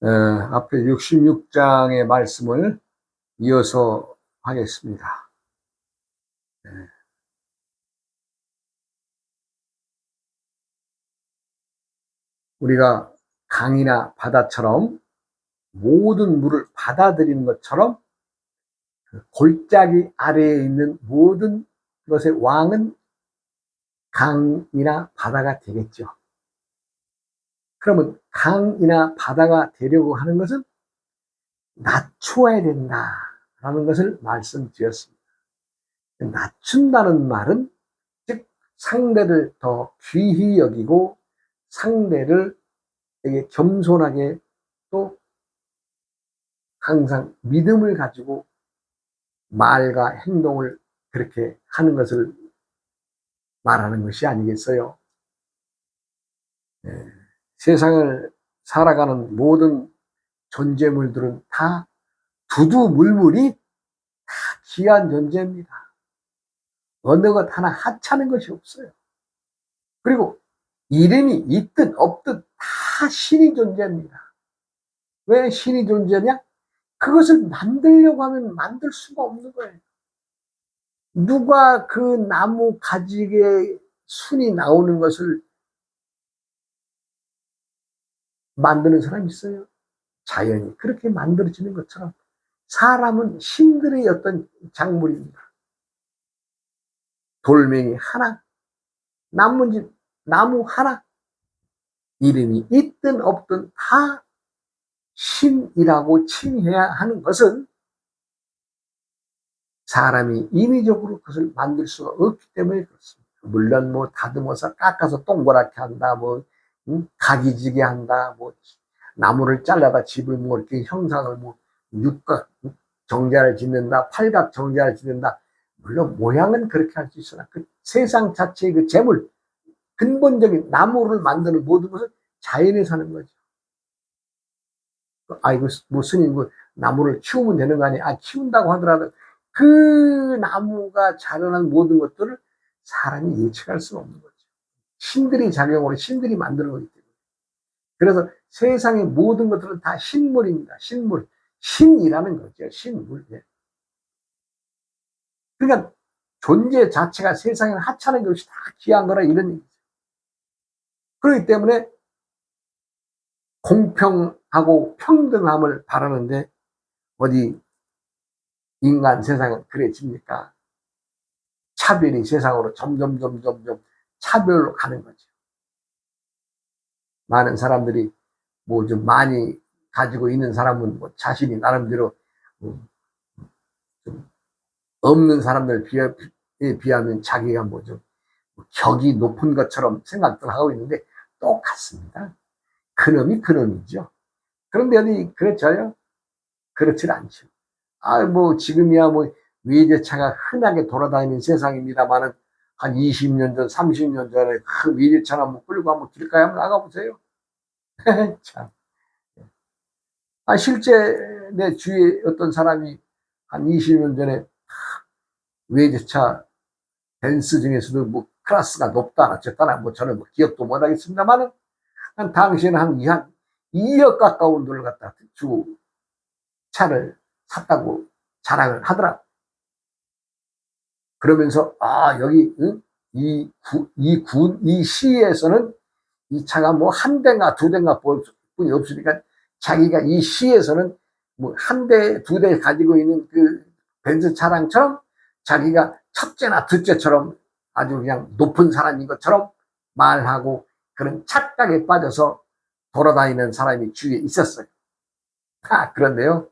앞에 66장의 말씀을 이어서 하겠습니다. 우리가 강이나 바다처럼 모든 물을 받아들이는 것처럼 골짜기 아래에 있는 모든 것의 왕은 강이나 바다가 되겠죠. 그러면 강이나 바다가 되려고 하는 것은 낮추어야 된다라는 것을 말씀드렸습니다. 낮춘다는 말은 즉 상대를 더 귀히 여기고 상대를 되게 겸손하게 또 항상 믿음을 가지고 말과 행동을 그렇게 하는 것을 말하는 것이 아니겠어요? 세상을 살아가는 모든 존재물들은 다 두두물물이 다 귀한 존재입니다. 어느 것 하나 하찮은 것이 없어요. 그리고 이름이 있든 없든 다 신이 존재합니다. 왜 신이 존재냐? 그것을 만들려고 하면 만들 수가 없는 거예요. 누가 그 나무 가지에 순이 나오는 것을 만드는 사람이 있어요? 자연이 그렇게 만들어지는 것처럼 사람은 신들의 어떤 작물입니다. 돌멩이 하나, 나뭇잎, 나무 하나, 이름이 있든 없든 다 신이라고 칭해야 하는 것은 사람이 인위적으로 그것을 만들 수가 없기 때문에 그렇습니다. 물론 뭐 다듬어서 깎아서 동그랗게 한다, 뭐 각이지게 한다, 뭐 나무를 잘라다 집을 뭐 이렇게 형상을 뭐 육각 정자를 짓는다, 팔각 정자를 짓는다. 물론 모양은 그렇게 할 수 있으나 그 세상 자체의 그 재물, 근본적인 나무를 만드는 모든 것은 자연에 사는 거죠. 아이고 뭐 스님 뭐 나무를 키우면 되는 거 아니야? 키운다고 하더라도 그 나무가 자라는 모든 것들을 사람이 예측할 수가 없는 거죠. 신들이 작용으로 신들이 만드는 거기 때문에. 그래서 세상의 모든 것들은 다 신물입니다. 신물. 신이라는 거죠. 신물. 그러니까 존재 자체가 세상에는 하찮은 것이 다 귀한 거라 이런 얘기죠. 그렇기 때문에 공평하고 평등함을 바라는데 어디 인간 세상은 그래집니까? 차별이 세상으로 점점 차별로 가는 거죠. 많은 사람들이 뭐 좀 많이 가지고 있는 사람은 뭐 자신이 나름대로 좀 없는 사람들에 비하면 자기가 뭐 좀 격이 높은 것처럼 생각들 하고 있는데 똑같습니다. 그놈이 그놈이죠. 그런데 어디 그렇죠요? 그렇지 않죠. 뭐 지금이야 뭐 외제차가 흔하게 돌아다니는 세상입니다만은 한 20년 전, 30년 전에 그 외제차나 한번 끌고 한번 길가에 한번 나가보세요. 참. 실제 내 주위에 어떤 사람이 한 20년 전에 외제차 벤츠 중에서도 뭐 클래스가 높다나 저다나 뭐 저는 뭐 기억도 못 하겠습니다만은 한 당시에는 한 2억 가까운 돈을 갖다 주고 차를 샀다고 자랑을 하더라. 그러면서 여기 이 시에서는 이 차가 뭐 한 대인가 두 대인가 뿐이 없으니까 자기가 이 시에서는 뭐 한 대, 두 대 가지고 있는 그 벤츠 차량처럼 자기가 첫째나 둘째처럼 아주 그냥 높은 사람인 것처럼 말하고 그런 착각에 빠져서 돌아다니는 사람이 주위에 있었어요. 그런데요.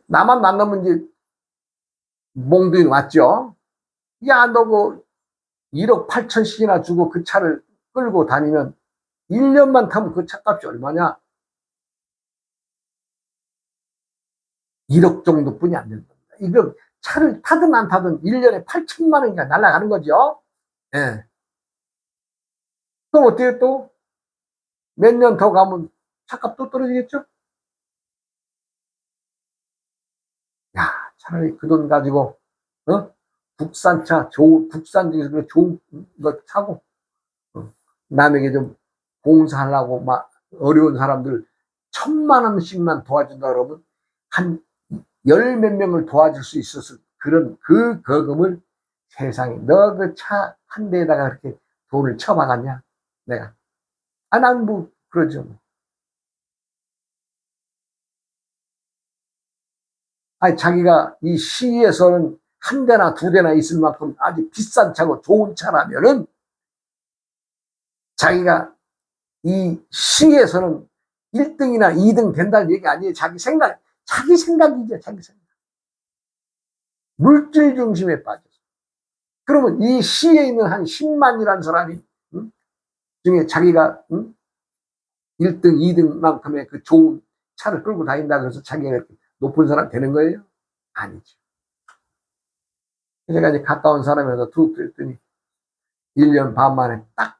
나만 만나면 이제 몽둥이 왔죠. 야, 너 그 1억 8천씩이나 주고 그 차를 끌고 다니면 1년만 타면 그 차값이 얼마냐? 1억 정도뿐이 안 된다. 이거 차를 타든 안 타든 1년에 8천만 원이가 날아가는 거죠. 예. 그럼 어떻게 또 몇 년 더 가면 차값 또 떨어지겠죠? 야, 차라리 그 돈 가지고 국산차, 국산 중에서 좋은 거 사고 남에게 좀 봉사하려고 막 어려운 사람들 1,000만 원씩만 도와준다 그러면 한 열 몇 명을 도와줄 수 있어서 그런 그 거금을 세상에 너 그 차 한 대에다가 그렇게 돈을 쳐박았냐 내가. 난 뭐 그러죠. 아니 자기가 이 시에서는 한 대나 두 대나 있을 만큼 아주 비싼 차고 좋은 차라면은 자기가 이 시에서는 1등이나 2등 된다는 얘기 아니에요. 자기 생각이죠. 자기 생각. 물질 중심에 빠져서. 그러면 이 시에 있는 한 10만이라는 사람이 중에 자기가 1등, 2등만큼의 그 좋은 차를 끌고 다닌다 그래서 자기가 높은 사람 되는 거예요? 아니죠. 제가 이제 가까운 사람에서 툭 그랬더니 1년 반 만에 딱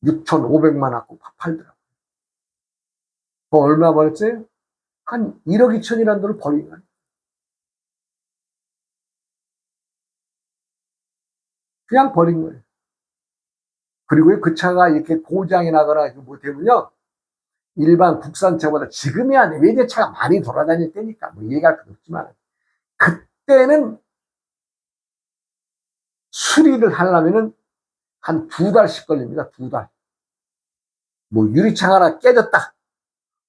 6,500만 갖고 팔더라고요. 얼마 벌었어요? 한 1억 2천이라는 돈을 버린 거예요. 그냥 버린 거예요. 그리고 그 차가 이렇게 고장이 나거나 뭐 되면요. 일반 국산차보다 지금이야 외제차가 많이 돌아다닐 때니까 뭐 얘기할 것도 없지만 그때는 수리를 하려면은 한 2달씩 걸립니다. 2달. 뭐 유리창 하나 깨졌다.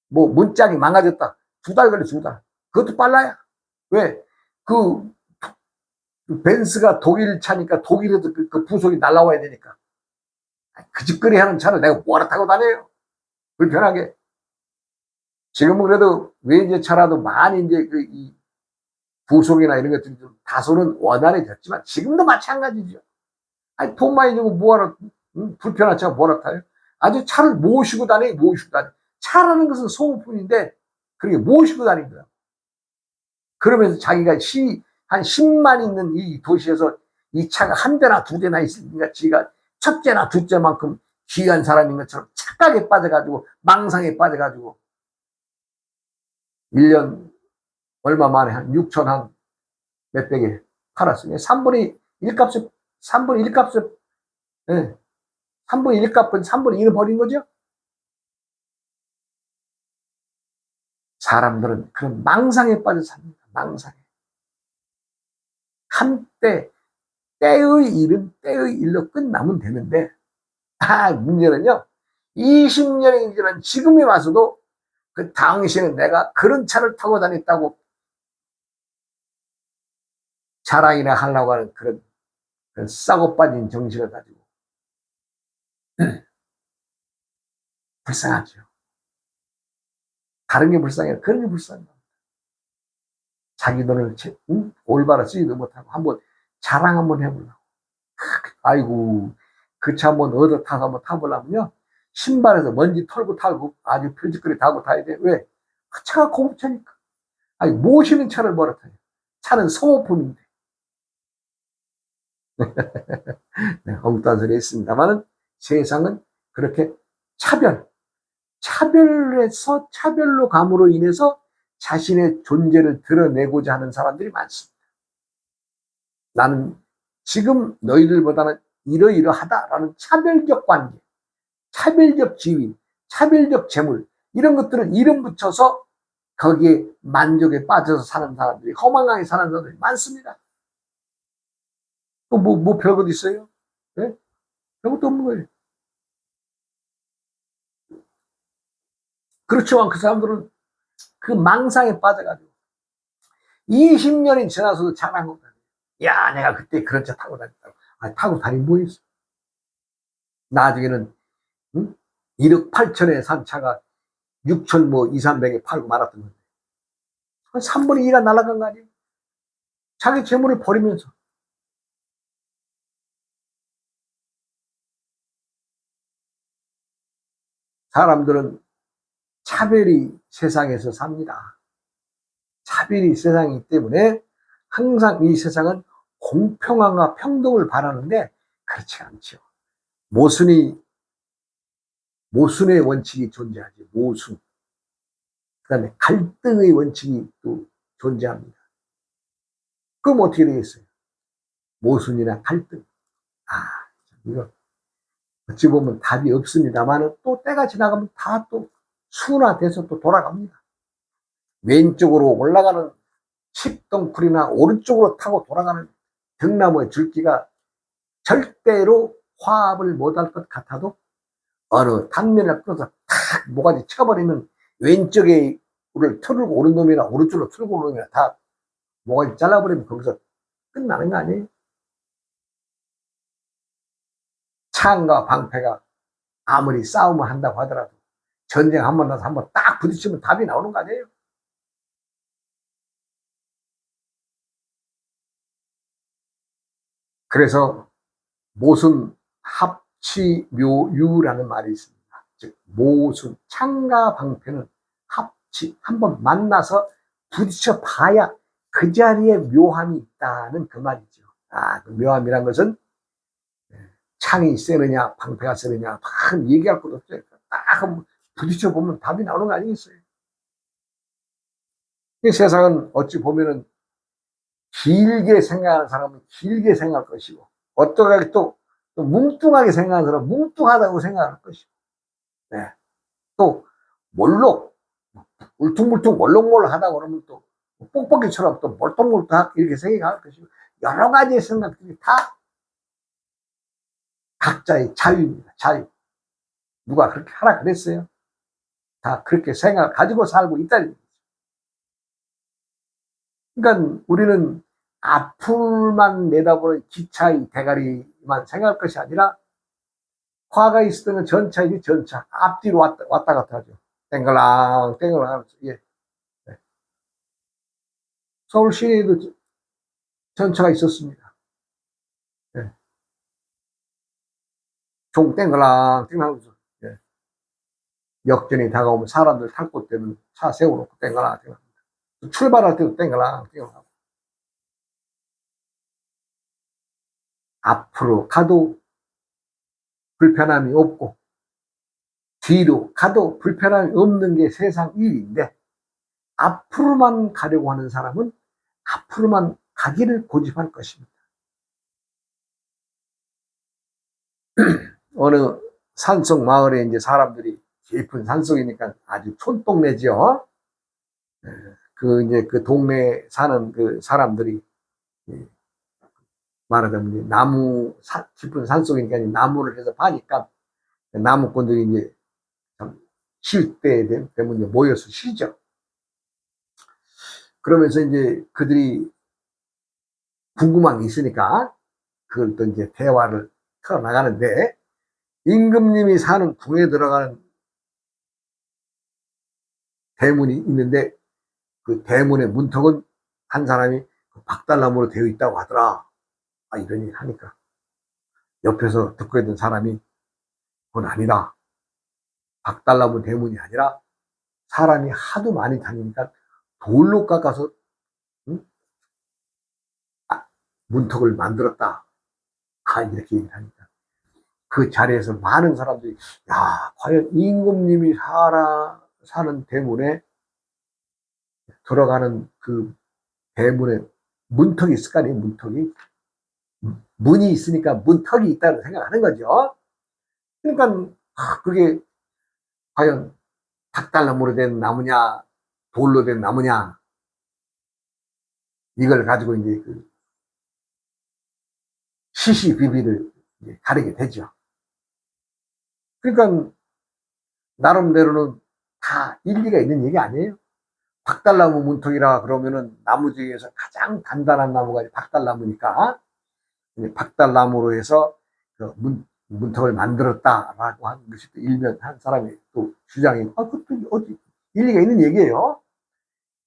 뭐 문짝이 망가졌다. 2달 걸려 2달. 그것도 빨라요. 왜? 그 벤츠가 독일 차니까 독일에도 그 부속이 날라와야 되니까. 그 짓거리 하는 차를 내가 뭐하러 타고 다녀요? 불편하게. 지금은 그래도 외제차라도 많이 이제 이 부속이나 이런 것들이 좀 다소는 원활해졌지만 지금도 마찬가지죠. 아니 돈 많이 주고 뭐하러 불편한 차가 뭐하러 타요? 아주 차를 모시고 다녀요. 모시고 다녀. 차라는 것은 소모품인데 그렇게 모시고 다닙니다. 그러면서 자기가 한 10만 있는 이 도시에서 이 차가 한 대나 두 대나 있으니까 지가 첫째나 둘째만큼 귀한 사람인 것처럼 착각에 빠져가지고 망상에 빠져가지고 1년 얼마 만에 한 6천 한 몇백에 팔았어요. 3분의 1값을 3분의 1값을 예. 3분의 1 값은 3분의 1을 버린 거죠. 사람들은 그런 망상에 빠져 삽니다. 망상에. 한때 때의 일은 때의 일로 끝나면 되는데 문제는요. 20년이 지난 지금에 와서도 그 당시에는 내가 그런 차를 타고 다녔다고 자랑이나 하려고 하는 그런 싸고 빠진 정신을 가지고 불쌍하죠. 다른 게 불쌍해요. 그런 게 불쌍해요. 자기 돈을 올바로 쓰지도 못하고 한번 자랑 한번 해보려고. 아이고 그 차 한번 얻어 타서 한번 타보려면요. 신발에서 먼지 털고 타고 아주 펼직거리 타고 타야 돼. 왜? 그 차가 고급차니까. 아니 모시는 차를 뭐라 타요. 차는 소모품인데. 네, 엉뚱한 소리 했습니다만은 세상은 그렇게 차별해서 차별로 감으로 인해서 자신의 존재를 드러내고자 하는 사람들이 많습니다. 나는 지금 너희들보다는 이러이러하다라는 차별적 관계, 차별적 지위, 차별적 재물 이런 것들을 이름 붙여서 거기에 만족에 빠져서 사는 사람들이 허망하게 사는 사람들이 많습니다. 뭐 별것 있어요? 네? 별것도 없는 거예요. 그렇지만 그 사람들은 그 망상에 빠져가지고 20년이 지나서도 자랑한 겁니다. 야, 내가 그때 그런 차 타고 다녔다고. 타고 다니면 뭐 있어? 나중에는 1억 8천에 산 차가 6천 뭐 2, 300에 팔고 말았던 건데. 3분의 2가 날아간 거 아니에요? 자기 재물을 버리면서. 사람들은 차별이 세상에서 삽니다. 차별이 세상이기 때문에 항상 이 세상은 공평함과 평등을 바라는데 그렇지 않죠. 모순의 원칙이 존재하지. 모순. 그다음에 갈등의 원칙이 또 존재합니다. 그럼 어떻게 되겠어요? 모순이나 갈등. 이거 어찌 보면 답이 없습니다만 또 때가 지나가면 다 또 순화돼서 또 돌아갑니다. 왼쪽으로 올라가는 칡덩쿨이나 오른쪽으로 타고 돌아가는 등나무의 줄기가 절대로 화합을 못할 것 같아도 어느 단면을 끌어서 탁 모가지 쳐버리면 왼쪽에 를 틀고 오른 놈이나 오른쪽으로 틀고 오른 놈이나 다 모가지 잘라버리면 거기서 끝나는 거 아니에요? 창과 방패가 아무리 싸움을 한다고 하더라도 전쟁 한 번 나서 한 번 딱 부딪히면 답이 나오는 거 아니에요? 그래서 모순 합치묘유라는 말이 있습니다. 즉 모순 창과 방패는 합치 한번 만나서 부딪혀 봐야 그 자리에 묘함이 있다는 그 말이죠. 그 묘함이란 것은 창이 세느냐 방패가 세느냐 막 얘기할 것도 없어요. 딱 한번 부딪혀 보면 답이 나오는 거 아니겠어요? 이 세상은 어찌 보면은 길게 생각하는 사람은 길게 생각할 것이고 어떻게 또 뭉뚱하게 생각하는 사람은 뭉뚱하다고 생각할 것이고 네. 또 몰록 울퉁불퉁 몰록몰록 하다 그러면 또 뽁뽁이처럼 또 몰뚱몰뚱 이렇게 생각할 것이고 여러 가지의 생각들이 다 각자의 자유입니다. 자유. 누가 그렇게 하라 그랬어요? 다 그렇게 생각을 가지고 살고 있다는 거죠. 그러니까 우리는 앞을만 내다보는 기차의 대가리만 생각할 것이 아니라 화가 있을 때는 전차이지 전차 앞뒤로 왔다 갔다 하죠. 땡글랑 땡글랑 하면서 예. 네. 서울 시내에도 전차가 있었습니다. 예. 종 땡글랑 땡글랑 하면서 예. 역전이 다가오면 사람들 탈 곳 되면 차 세워놓고 땡글랑 땡글랑 출발할 때도 땡글랑 땡글랑 앞으로 가도 불편함이 없고 뒤로 가도 불편함이 없는 게 세상 일인데 앞으로만 가려고 하는 사람은 앞으로만 가기를 고집할 것입니다. 어느 산속 마을에 이제 사람들이 깊은 산속이니까 아주 촌동네지요. 그 이제 그 동네에 사는 그 사람들이 말하자면 나무 깊은 산속이니까 나무를 해서 파니까 나무꾼들이 이제 쉴 때 되면 이제 모여서 쉬죠. 그러면서 이제 그들이 궁금한 게 있으니까 그걸 또 이제 대화를 털어나가는데 임금님이 사는 궁에 들어가는 대문이 있는데 그 대문의 문턱은 한 사람이 박달나무로 되어 있다고 하더라. 이러니 하니까 옆에서 듣고 있던 사람이 그건 아니다. 박달나무 대문이 아니라 사람이 하도 많이 다니니까 돌로 깎아서 응? 문턱을 만들었다. 이렇게 얘기를 하니까 그 자리에서 많은 사람들이 과연 임금님이 사는 대문에 들어가는 그 대문에 문턱이 있을 거 아니에요. 문턱이 문이 있으니까 문턱이 있다고 생각하는 거죠. 그러니까 그게 과연 닭달나무로 된 나무냐 돌로 된 나무냐 이걸 가지고 이제 그 시시비비를 가리게 되죠. 그러니까 나름대로는 다 일리가 있는 얘기 아니에요. 박달나무 문턱이라 그러면은 나무 중에서 가장 단단한 나무가 박달나무니까 박달나무로 해서 그 문턱을 만들었다라고 하는 것이 또 일면 한 사람이 또 주장이 그것도 어디 일리가 있는 얘기예요.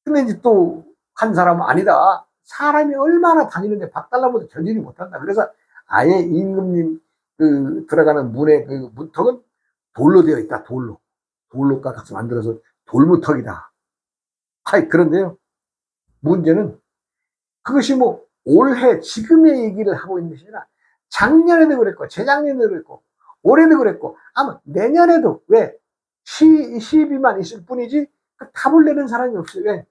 근데 이제 또 한 사람은 아니다. 사람이 얼마나 다니는데 박달나무도 견디지 못한다. 그래서 아예 임금님 그 들어가는 문의 그 문턱은 돌로 되어 있다. 돌로 깎아서 만들어서 돌문턱이다. 그런데요. 문제는 그것이 뭐 올해 지금의 얘기를 하고 있는 것이 아니라 작년에도 그랬고 재작년에도 그랬고 올해도 그랬고 아마 내년에도 왜 시비만 있을 뿐이지 답을 내는 사람이 없어요. 왜?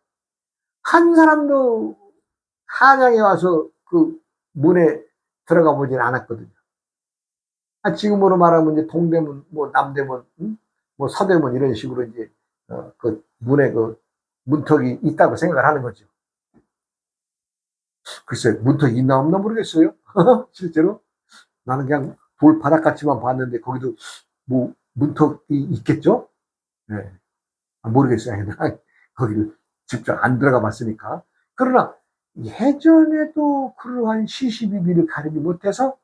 한 사람도 한양에 와서 그 문에 들어가 보질 않았거든요. 지금으로 말하면 이제 동대문, 뭐 남대문, 뭐 서대문 이런 식으로 이제 그 문에 그 문턱이 있다고 생각을 하는 거죠. 글쎄 문턱이 있나 없나 모르겠어요. 실제로 나는 그냥 돌 바닥같이만 봤는데 거기도 뭐 문턱이 있겠죠? 네. 모르겠어요. 거기를 직접 안 들어가 봤으니까. 그러나 예전에도 그러한 시시비비를 가리지 못해서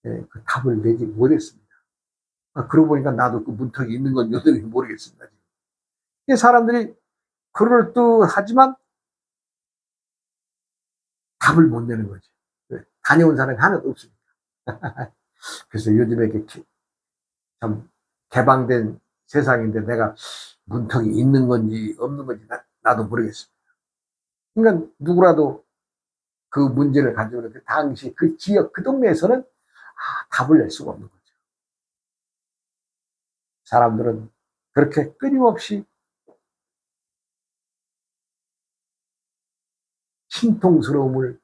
그 답을 내지 못했습니다. 그러고 보니까 나도 그 문턱이 있는 건 여전히 모르겠습니다. 지금. 사람들이 그럴듯하지만 답을 못 내는 거지. 다녀온 사람이 하나도 없습니다. 그래서 요즘에 이렇게 참 개방된 세상인데 내가 문턱이 있는 건지 없는 건지 나도 모르겠습니다. 그러니까 누구라도 그 문제를 가지고 그 당시 그 지역 그 동네에서는 답을 낼 수가 없는 거죠. 사람들은 그렇게 끊임없이 신통스러움을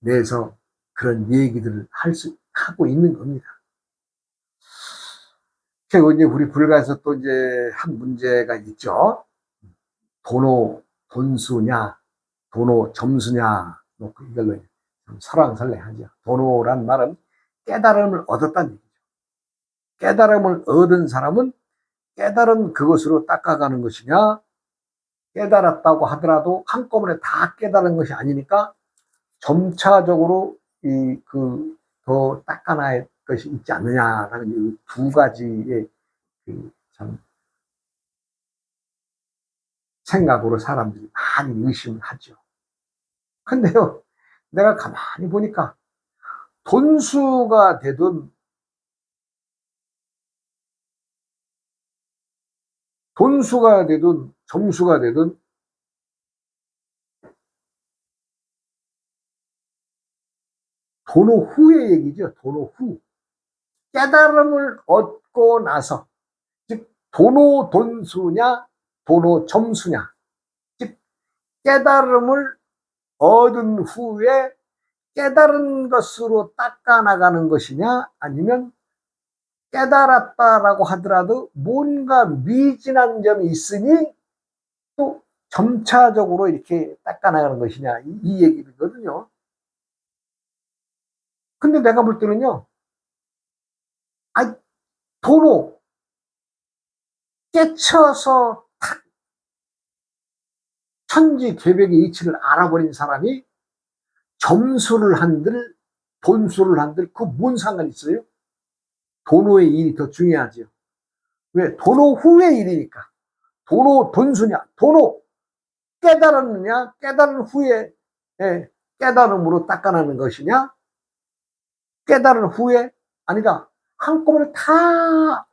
내서 그런 얘기들을 하고 있는 겁니다. 그리고 이제 우리 불가에서 또 이제 한 문제가 있죠. 돈수냐, 도노 점수냐, 뭐 이걸로 좀 설왕설래하죠. 도노란 말은 깨달음을 얻었다는 얘기죠. 깨달음을 얻은 사람은 깨달은 그것으로 닦아가는 것이냐, 깨달았다고 하더라도 한꺼번에 다 깨달은 것이 아니니까 점차적으로 더 닦아나야 것이 있지 않느냐라는 두 가지의 참 생각으로 사람들이 많이 의심을 하죠. 근데요, 내가 가만히 보니까 돈수가 되든 점수가 되든 도노 후의 얘기죠. 도노 후. 깨달음을 얻고 나서, 즉 도노 돈수냐 도노 점수냐, 즉 깨달음을 얻은 후에 깨달은 것으로 닦아나가는 것이냐, 아니면 깨달았다라고 하더라도 뭔가 미진한 점이 있으니 또 점차적으로 이렇게 닦아나가는 것이냐, 이 얘기거든요. 근데 내가 볼 때는요, 도로 깨쳐서 탁 천지개벽의 이치를 알아버린 사람이 점수를 한들 돈수를 한들 그 뭔 상관이 있어요? 도노의 일이 더 중요하죠. 왜? 도노 후의 일이니까. 도노 돈수냐, 도노 깨달았느냐, 깨달은 후에 깨달음으로 닦아나는 것이냐, 깨달은 후에 아니다, 한꺼번에 다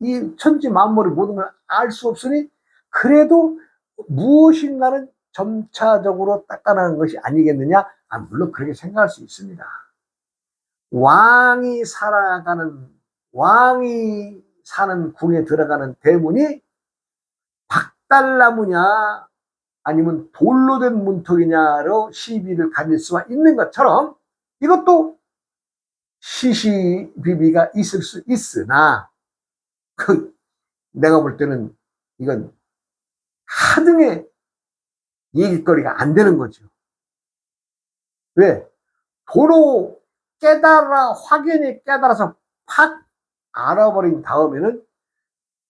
이 천지 만물의 모든 걸 알 수 없으니 그래도 무엇인가는 점차적으로 닦아나는 것이 아니겠느냐. 물론 그렇게 생각할 수 있습니다. 왕이 사는 궁에 들어가는 대문이 박달나무냐 아니면 돌로 된 문턱이냐로 시비를 가질 수가 있는 것처럼 이것도 시시비비가 있을 수 있으나 내가 볼 때는 이건 하등의 얘기거리가 안 되는 거죠. 왜? 도로 확연히 깨달아서 팍 알아버린 다음에는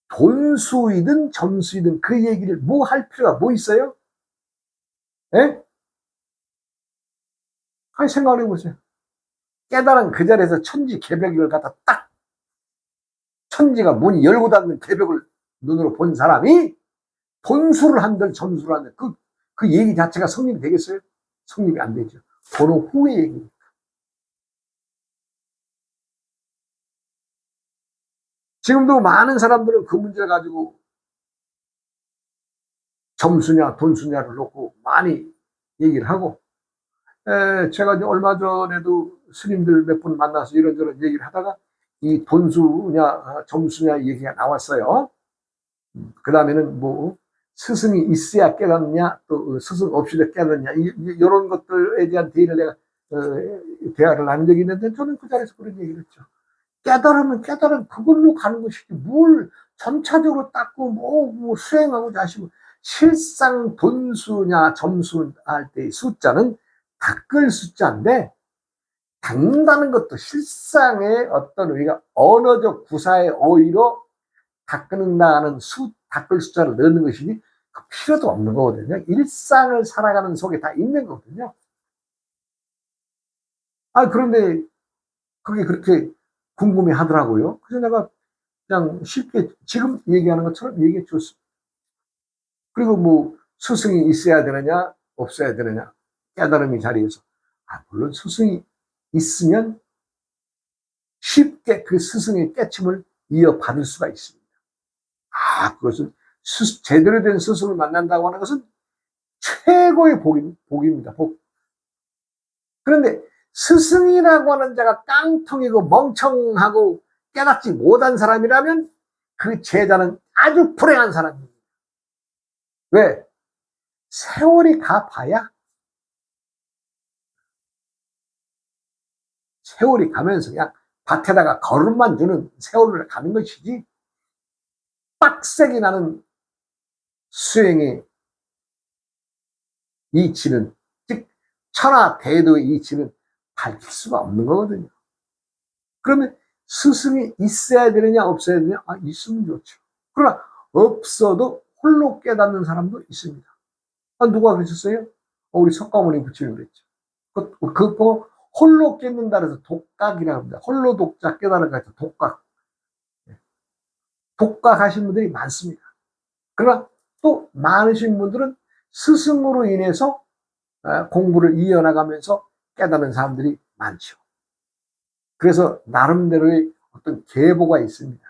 돈수이든 점수이든 그 얘기를 뭐 할 필요가 뭐 있어요? 예? 아니, 생각을 해보세요. 깨달은 그 자리에서 천지 개벽을 갖다 딱 천지가 문이 열고 닫는 개벽을 눈으로 본 사람이 돈수를 한들 점수를 한들 그 얘기 자체가 성립이 되겠어요? 성립이 안 되죠. 도로 후의 얘기. 지금도 많은 사람들은 그 문제를 가지고 점수냐 돈수냐를 놓고 많이 얘기를 하고, 제가 이제 얼마 전에도 스님들 몇 분 만나서 이런저런 얘기를 하다가 이 돈수냐 점수냐 얘기가 나왔어요. 그 다음에는 뭐 스승이 있어야 깨닫느냐 또 스승 없이도 깨닫느냐, 이런 것들에 대한 대의를 내가 대화를 한 적이 있는데 저는 그 자리에서 그런 얘기를 했죠. 깨달으면 깨달으면 그걸로 가는 것이지 뭘 점차적으로 닦고 뭐 수행하고 자시고. 실상 돈수냐 점수 할 때의 숫자는 닦을 숫자인데, 닦는다는 것도 실상의 어떤 우리가 언어적 구사의 어휘로 닦는다는 닦을 숫자를 넣는 것이니 그 필요도 없는 거거든요. 일상을 살아가는 속에 다 있는 거거든요. 그런데 그게 그렇게 궁금해 하더라고요. 그래서 내가 그냥 쉽게 지금 얘기하는 것처럼 얘기해 줬습니다. 그리고 뭐 스승이 있어야 되느냐 없어야 되느냐, 깨달음의 자리에서 물론 스승이 있으면 쉽게 그 스승의 깨침을 이어받을 수가 있습니다. 그것은 제대로 된 스승을 만난다고 하는 것은 최고의 복입니다. 복. 그런데 스승이라고 하는 자가 깡통이고 멍청하고 깨닫지 못한 사람이라면 그 제자는 아주 불행한 사람입니다. 왜? 세월이 가봐야, 세월이 가면서 그냥 밭에다가 거름만 주는 세월을 가는 것이지, 빡세게 나는 수행의 이치는, 즉 천하대도의 이치는 밝힐 수가 없는 거거든요. 그러면 스승이 있어야 되느냐 없어야 되느냐? 있으면 좋죠. 그러나 없어도 홀로 깨닫는 사람도 있습니다. 누가 그러셨어요? 우리 석가모니 부처님이 그랬죠. 그거 홀로 깨닫는다 그래서 독각이라고 합니다. 홀로 독자 깨달은 거죠. 독각. 독각하신 분들이 많습니다. 그러나 또 많으신 분들은 스승으로 인해서 공부를 이어나가면서 깨닫는 사람들이 많죠. 그래서 나름대로의 어떤 계보가 있습니다.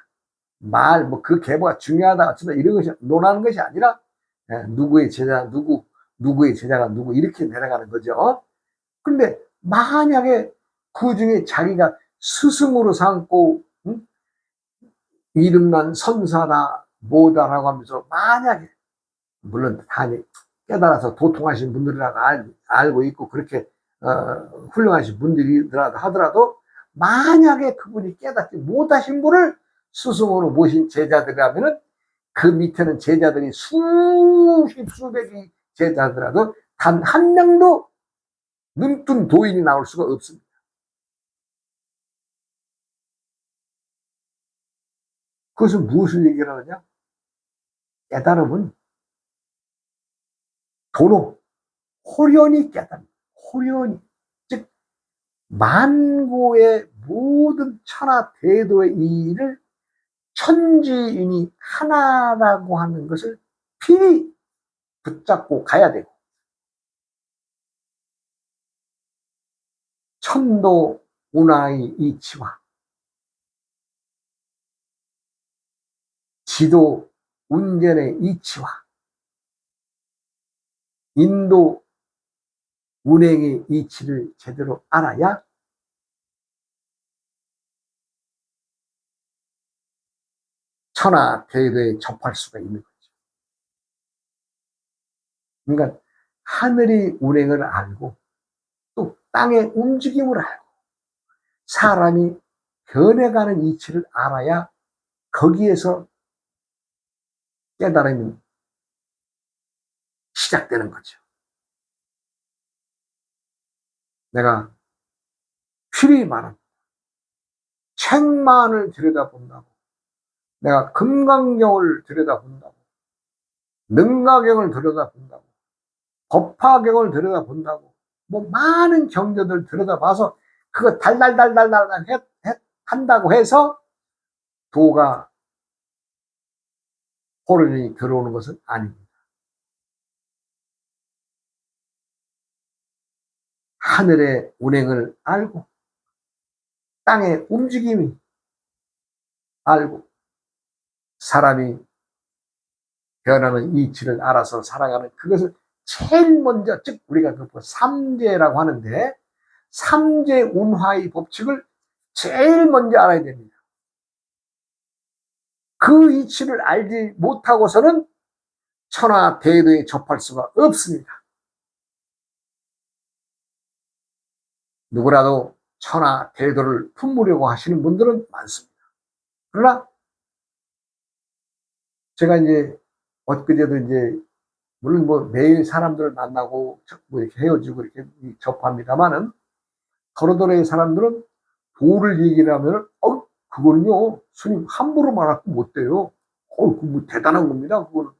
그 계보가 중요하다 어쩌다 이런 것이 논하는 것이 아니라, 누구의 제자 누구의 제자가 누구 이렇게 내려가는 거죠. 근데 만약에 그 중에 자기가 스승으로 삼고 이름난 선사다 뭐다라고 하면서, 만약에 물론 다 깨달아서 도통하신 분들이라고 알고 있고 그렇게 훌륭하신 분들이더라도 하더라도, 만약에 그분이 깨닫지 못하신 분을 스승으로 모신 제자들이라면은 그 밑에는 제자들이 수십 수백이 제자들라도 단 한 명도 눈뜬 도인이 나올 수가 없습니다. 그것은 무엇을 얘기를 하느냐? 깨달음은 도로 호련히 깨닫는, 호련히, 즉 만고의 모든 천하 대도의 이 일을 천지인이 하나라고 하는 것을 필히 붙잡고 가야 되고, 천도 운하의 이치와 지도 운전의 이치와 인도 운행의 이치를 제대로 알아야 천하 대도에 접할 수가 있는 거죠. 그러니까 하늘의 운행을 알고 또 땅의 움직임을 알고 사람이 변해가는 이치를 알아야 거기에서 깨달음이 시작되는 거죠. 내가 필히 말합니다. 책만을 들여다본다고, 내가 금강경을 들여다본다고, 능가경을 들여다본다고, 법화경을 들여다본다고, 뭐 많은 경전들 들여다봐서 그거 달달달달달 한다고 해서 도가 호련히 들어오는 것은 아닙니다. 하늘의 운행을 알고 땅의 움직임이 알고 사람이 변하는 이치를 알아서 살아가는, 그것을 제일 먼저, 즉 우리가 그 삼재라고 하는데, 삼재 운화의 법칙을 제일 먼저 알아야 됩니다. 그 이치를 알지 못하고서는 천하 대도에 접할 수가 없습니다. 누구라도 천하 대도를 품으려고 하시는 분들은 많습니다. 그러나 제가 이제 엊그제도 이제 물론 뭐 매일 사람들을 만나고 뭐 이렇게 헤어지고 이렇게 접합니다만은 거로도의 사람들은 도를 얘기를 하면은 그거는요 스님 함부로 말하고 못 돼요. 그 뭐 대단한 겁니다 그거는.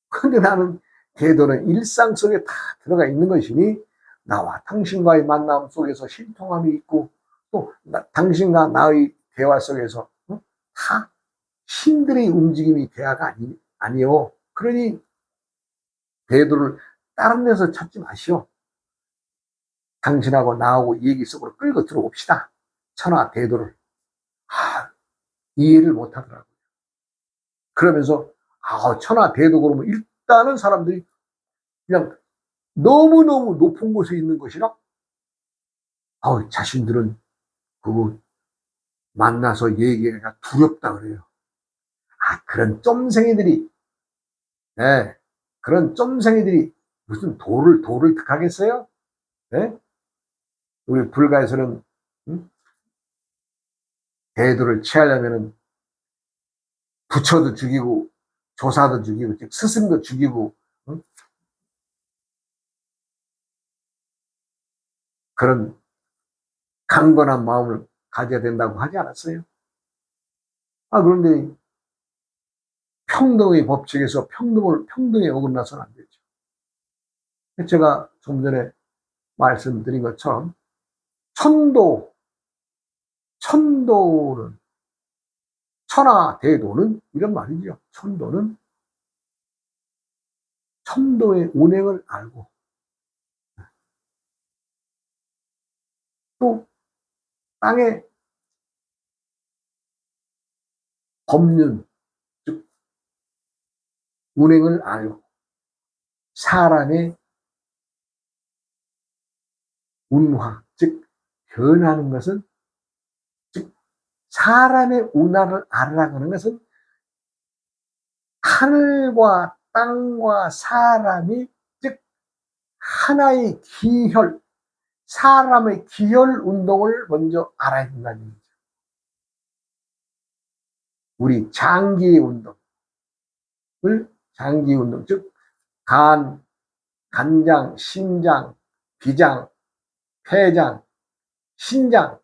근데 나는 대도는 일상 속에 다 들어가 있는 것이니 나와 당신과의 만남 속에서 신통함이 있고 또 당신과 나의 대화 속에서 다 신들의 움직임이 대화가 아니요. 그러니 대도를 다른 데서 찾지 마시오. 당신하고 나하고 얘기 속으로 끌고 들어옵시다. 천하 대도를. 이해를 못 하더라고요. 그러면서 천하 대도 그러면 일단은 사람들이 그냥 너무너무 높은 곳에 있는 것이라 자신들은 그거 만나서 얘기하기가 두렵다 그래요. 그런 쫌생이들이 네, 그런 쫌생이들이 무슨 도를 득하겠어요? 네? 우리 불가에서는 대도를 취하려면은 부처도 죽이고 조사도 죽이고 스승도 죽이고 그런 강건한 마음을 가져야 된다고 하지 않았어요? 그런데 평등의 법칙에서 평등에 어긋나서는 안 되죠. 제가 좀 전에 말씀드린 것처럼 천도는 천하대도는 이런 말이죠. 천도의 운행을 알고 또 땅의 법륜 즉 운행을 알고 사람의 운화 즉 변하는 것은 즉 사람의 운화를 알으라고 하는 것은 하늘과 땅과 사람이 즉 하나의 기혈 사람의 기혈 운동을 먼저 알아야 된다는 얘기죠. 우리 장기의 운동 즉 간장, 심장, 비장, 폐장, 신장의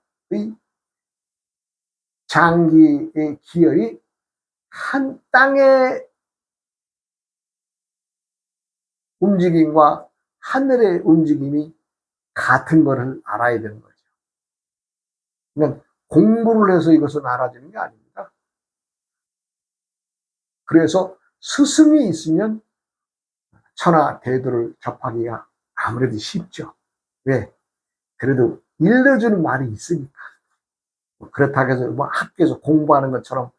장기의 기혈이 한 땅의 움직임과 하늘의 움직임이 같은 것을 알아야 되는 거죠. 그러니까 공부를 해서 이것을 알아지는 게 아닙니다. 그래서 스승이 있으면 천하 대도를 접하기가 아무래도 쉽죠. 왜? 그래도 일러주는 말이 있으니까. 그렇다고 해서 뭐 학교에서 공부하는 것처럼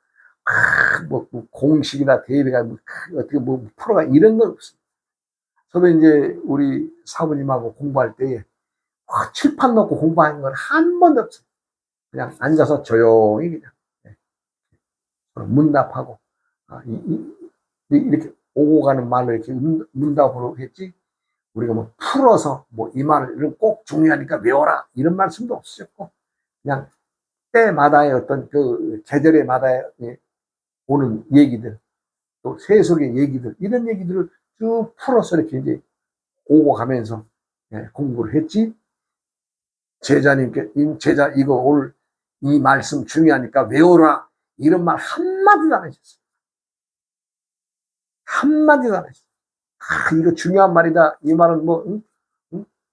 뭐 공식이나 대비가 어떻게 뭐 프로가 이런 건 없습니다. 저도 이제 우리 사부님하고 공부할 때에 칠판 놓고 공부하는 건 한 번도 없어요. 그냥 앉아서 조용히 그냥 문답하고 이렇게 오고 가는 말로 이렇게 문답으로 했지 우리가 뭐 풀어서 뭐 이 말을 꼭 중요하니까 외워라 이런 말씀도 없으셨고 그냥 때마다의 어떤 그 계절에마다 오는 얘기들 또 세속의 얘기들 이런 얘기들을 쭉 풀어서 이렇게 이제 오고 가면서 공부를 했지 제자님께 제자 이거 오늘 이 말씀 중요하니까 외워라 이런 말 한마디도 안 하셨어요. 한마디도 안 하셨어요. 이거 중요한 말이다. 이 말은 뭐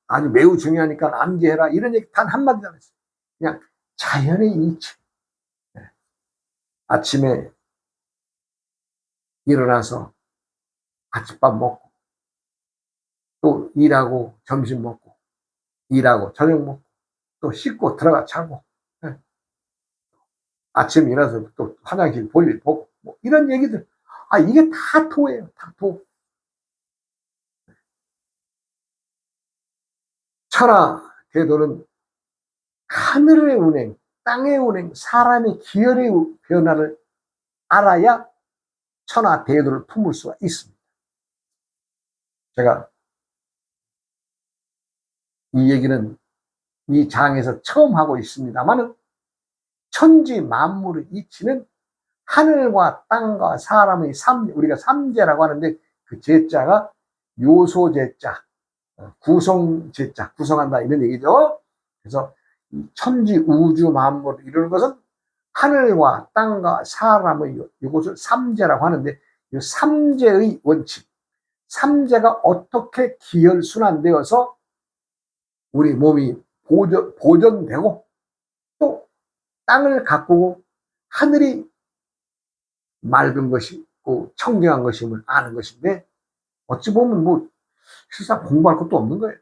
아주 매우 중요하니까 암기해라 이런 얘기 단 한마디도 안 했어요. 그냥 자연의 이치. 아침에 일어나서 아침밥 먹고 또 일하고 점심 먹고 일하고 저녁 먹고 또 씻고 들어가 자고 아침에 일어나서 또 화장실 볼일 보고 뭐 이런 얘기들 이게 다 도예요. 다 도. 천하 대도는 하늘의 운행 땅의 운행 사람의 기혈의 변화를 알아야 천하 대도를 품을 수가 있습니다. 제가 이 얘기는 이 장에서 처음 하고 있습니다만은 천지 만물의 이치는 하늘과 땅과 사람의 우리가 삼재라고 하는데 그 제자가 요소제자, 구성제자, 구성한다 이런 얘기죠. 그래서 천지 우주 만물을 이루는 것은 하늘과 땅과 사람의 이것을 삼재라고 하는데 이 삼재의 원칙, 삼재가 어떻게 기혈순환되어서 우리 몸이 보존되고 또 땅을 가꾸고 하늘이 맑은 것이 고 청정한 것임을 아는 것인데 어찌 보면 뭐 실상 공부할 것도 없는 거예요.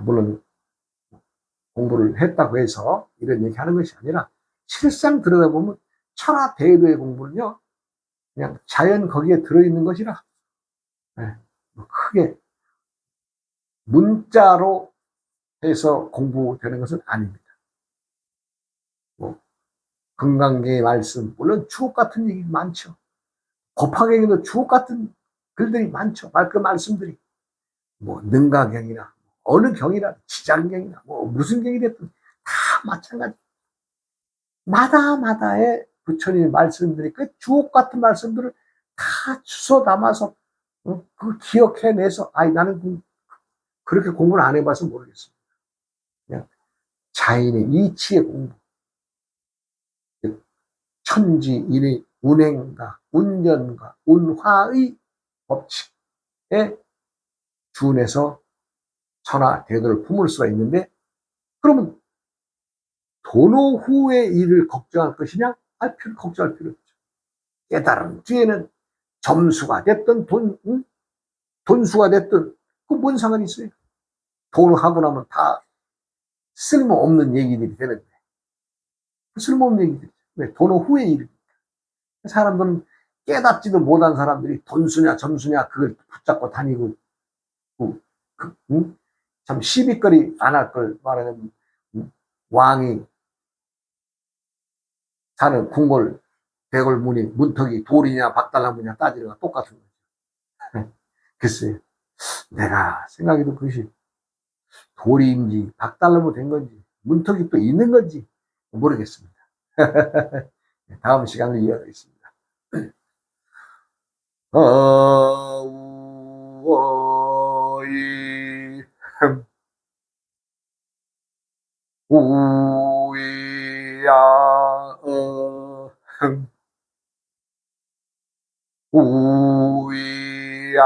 물론 공부를 했다고 해서 이런 얘기 하는 것이 아니라 실상 들여다보면 천하 대도의 공부는요 그냥 자연 거기에 들어있는 것이라 뭐 크게 문자로 해서 공부되는 것은 아닙니다. 뭐 건강계의 말씀 물론 주옥 같은 얘기 많죠. 법화경에도 주옥 같은 글들이 많죠. 그 말씀들이 뭐 능가경이나 어느 경이나 지장경이나 뭐 무슨 경이 됐든 다 마찬가지. 마다마다의 부처님의 말씀들이 그 주옥 같은 말씀들을 다 주워 담아서 그 기억해내서 나는 그렇게 공부를 안 해봐서 모르겠습니다. 그냥 자인의 이치의 공부, 천지인의 운행과 운전과 운화의 법칙에 준해서 천하 대도를 품을 수가 있는데 그러면 도노 후의 일을 걱정할 것이냐? 걱정할 필요 없죠. 깨달은 뒤에는 점수가 됐든 돈수가 됐든 그 뭔 상관이 있어요? 돈을 하고 나면 다 쓸모없는 얘기들이 되는데 쓸모없는 얘기들이 왜? 돈은 후의 일이니까. 사람들은 깨닫지도 못한 사람들이 돈수냐 점수냐 그걸 붙잡고 다니고 참 시비거리 안 할 걸 말하는 왕이 사는 궁궐 대궐문이 문턱이 돌이냐 박달나무냐 따지는 거 똑같은 거죠. 글쎄요. 내가 생각해도 그것이 돌인지 박달나무 된 건지 문턱이 또 있는 건지 모르겠습니다. 다음 시간을 이어가겠습니다. 어우어이 우이야 우이야